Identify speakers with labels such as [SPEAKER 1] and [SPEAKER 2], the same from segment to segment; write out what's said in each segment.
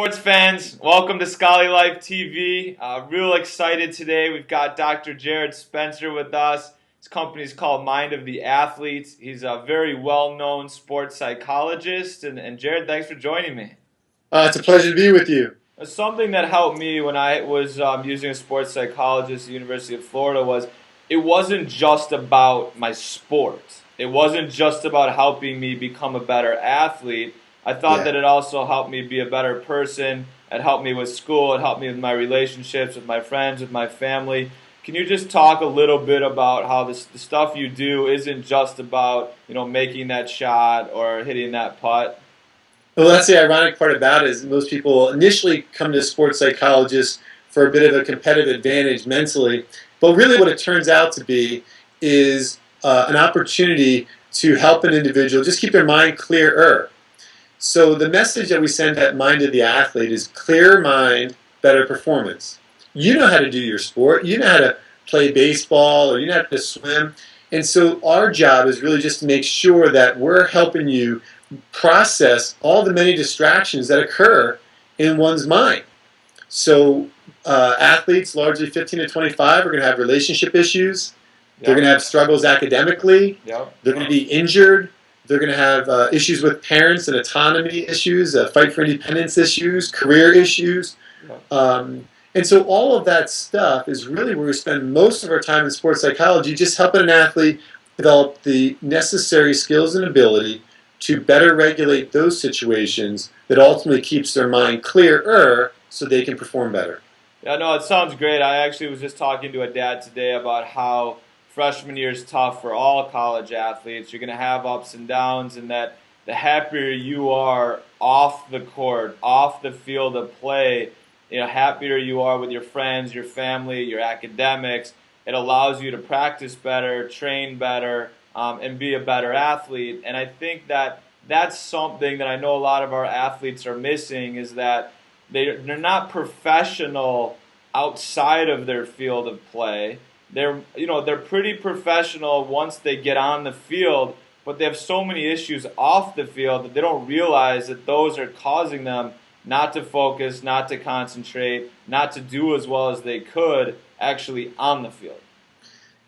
[SPEAKER 1] Sports fans, welcome to SchollyLife TV. Real excited today. We've got Dr. Jarrod Spencer with us. His company is called Mind of the Athletes. He's a very well-known sports psychologist. And Jarrod, thanks for joining me.
[SPEAKER 2] It's a pleasure to be with you.
[SPEAKER 1] Something that helped me when I was using a sports psychologist at the University of Florida was it wasn't just about my sport. It wasn't just about helping me become a better athlete. I thought that it also helped me be a better person. It helped me with school. It helped me with my relationships, with my friends, with my family. Can you just talk a little bit about how the stuff you do isn't just about making that shot or hitting that putt?
[SPEAKER 2] Well, that's the ironic part about it is most people initially come to a sports psychologist for a bit of a competitive advantage mentally, but really what it turns out to be is an opportunity to help an individual just keep their mind clearer. So the message that we send at Mind of the Athlete is clear mind, better performance. You know how to do your sport. You know how to play baseball or you know how to swim. And so our job is really just to make sure that we're helping you process all the many distractions that occur in one's mind. So athletes, largely 15 to 25, are going to have relationship issues. Yep. They're going to have struggles academically.
[SPEAKER 1] Yep.
[SPEAKER 2] They're going to be injured. They're going to have issues with parents and autonomy issues, fight for independence issues, career issues. And so all of that stuff is really where we spend most of our time in sports psychology, just helping an athlete develop the necessary skills and ability to better regulate those situations that ultimately keeps their mind clearer so they can perform better.
[SPEAKER 1] Yeah, no, it sounds great. I actually was just talking to a dad today about how freshman year is tough for all college athletes. You're going to have ups and downs, and that the happier you are off the court, off the field of play, happier you are with your friends, your family, your academics. It allows you to practice better, train better, and be a better athlete. And I think that that's something that I know a lot of our athletes are missing is that they're not professional outside of their field of play. They're pretty professional once they get on the field, but they have so many issues off the field that they don't realize that those are causing them not to focus, not to concentrate, not to do as well as they could actually on the field.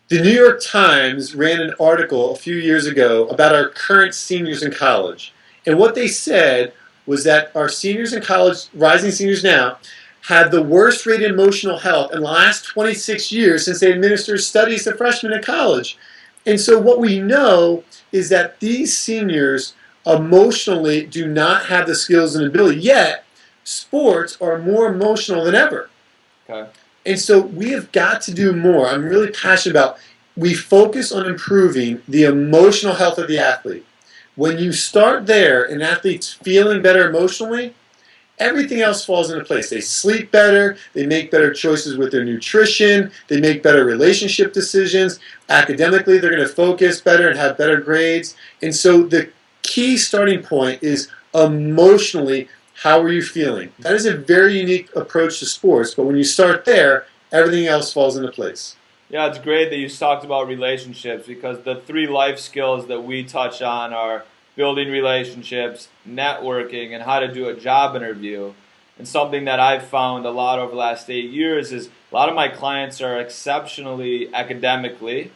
[SPEAKER 2] The New York Times ran an article a few years ago about our current seniors in college. And what they said was that our seniors in college, rising seniors now, have the worst rate of emotional health in the last 26 years since they administered studies to freshmen in college. And so what we know is that these seniors emotionally do not have the skills and ability, yet sports are more emotional than ever.
[SPEAKER 1] Okay.
[SPEAKER 2] And so we have got to do more. I'm really passionate about we focus on improving the emotional health of the athlete. When you start there, an athlete's feeling better emotionally, everything else falls into place. They sleep better, they make better choices with their nutrition, they make better relationship decisions. Academically, they're going to focus better and have better grades. And so the key starting point is emotionally, how are you feeling? That is a very unique approach to sports, but when you start there, everything else falls into place.
[SPEAKER 1] Yeah, it's great that you talked about relationships because the 3 life skills that we touch on are building relationships, networking, and how to do a job interview. And something that I've found a lot over the last 8 years is a lot of my clients are exceptionally academically,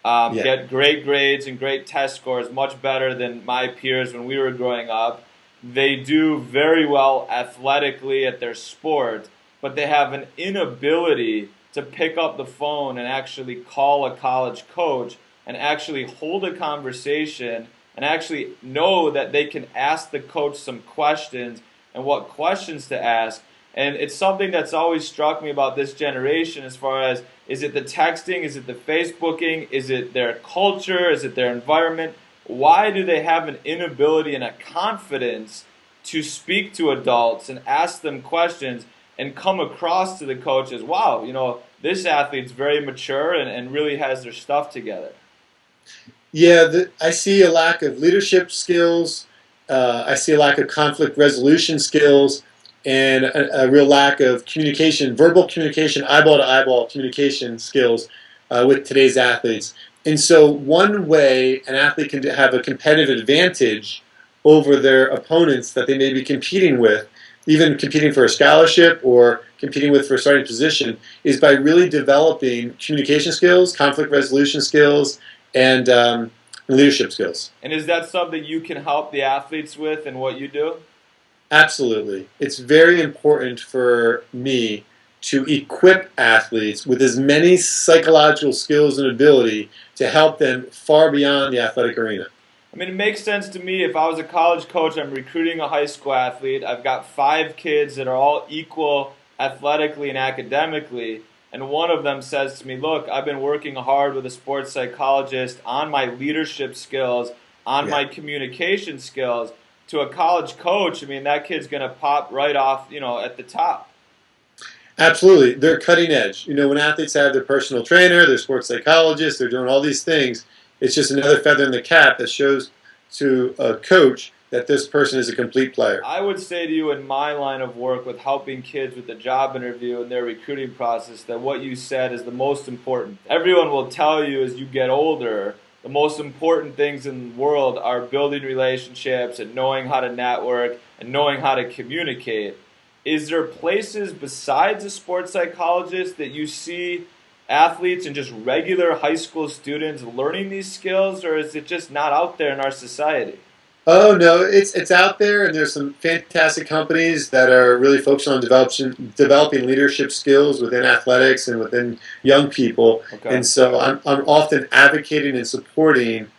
[SPEAKER 1] get great grades and great test scores, much better than my peers when we were growing up. They do very well athletically at their sport, but they have an inability to pick up the phone and actually call a college coach and actually hold a conversation and actually know that they can ask the coach some questions and what questions to ask. And it's something that's always struck me about this generation as far as, is it the texting, is it the Facebooking, is it their culture, is it their environment? Why do they have an inability and a confidence to speak to adults and ask them questions and come across to the coach as, wow, this athlete's very mature and really has their stuff together?
[SPEAKER 2] Yeah, I see a lack of leadership skills. I see a lack of conflict resolution skills and a real lack of communication, verbal communication, eyeball-to-eyeball communication skills with today's athletes. And so one way an athlete can have a competitive advantage over their opponents that they may be competing with even competing for a scholarship or competing for a starting position, is by really developing communication skills, conflict resolution skills, and leadership skills.
[SPEAKER 1] And is that something you can help the athletes with in what you do?
[SPEAKER 2] Absolutely. It's very important for me to equip athletes with as many psychological skills and ability to help them far beyond the athletic arena.
[SPEAKER 1] I mean, it makes sense to me. If I was a college coach, I'm recruiting a high school athlete. I've got 5 kids that are all equal athletically and academically, and one of them says to me, look, I've been working hard with a sports psychologist on my leadership skills, on my communication skills. To a college coach, I mean, that kid's going to pop right off, at the top.
[SPEAKER 2] Absolutely. They're cutting edge. When athletes have their personal trainer, their sports psychologist, they're doing all these things, it's just another feather in the cap that shows to a coach that this person is a complete player.
[SPEAKER 1] I would say to you, in my line of work with helping kids with the job interview and their recruiting process, that what you said is the most important. Everyone will tell you as you get older, the most important things in the world are building relationships and knowing how to network and knowing how to communicate. Is there places besides a sports psychologist that you see athletes and just regular high school students learning these skills, or is it just not out there in our society?
[SPEAKER 2] Oh no, it's out there, and there's some fantastic companies that are really focused on developing leadership skills within athletics and within young people.
[SPEAKER 1] Okay.
[SPEAKER 2] And so I'm often advocating and supporting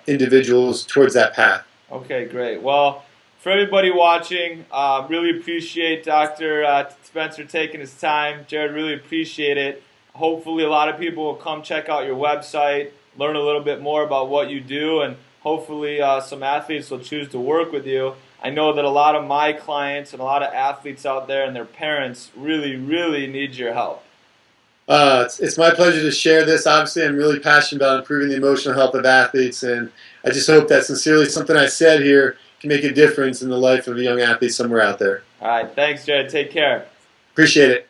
[SPEAKER 2] individuals towards that path.
[SPEAKER 1] Okay, great. Well, for everybody watching, really appreciate Dr. Spencer taking his time. Jarrod, really appreciate it. Hopefully a lot of people will come check out your website, learn a little bit more about what you do, and hopefully some athletes will choose to work with you. I know that a lot of my clients and a lot of athletes out there and their parents really, really need your help.
[SPEAKER 2] It's my pleasure to share this. Obviously, I'm really passionate about improving the emotional health of athletes, and I just hope that sincerely something I said here can make a difference in the life of a young athlete somewhere out there.
[SPEAKER 1] All right, thanks, Jarrod. Take care.
[SPEAKER 2] Appreciate it.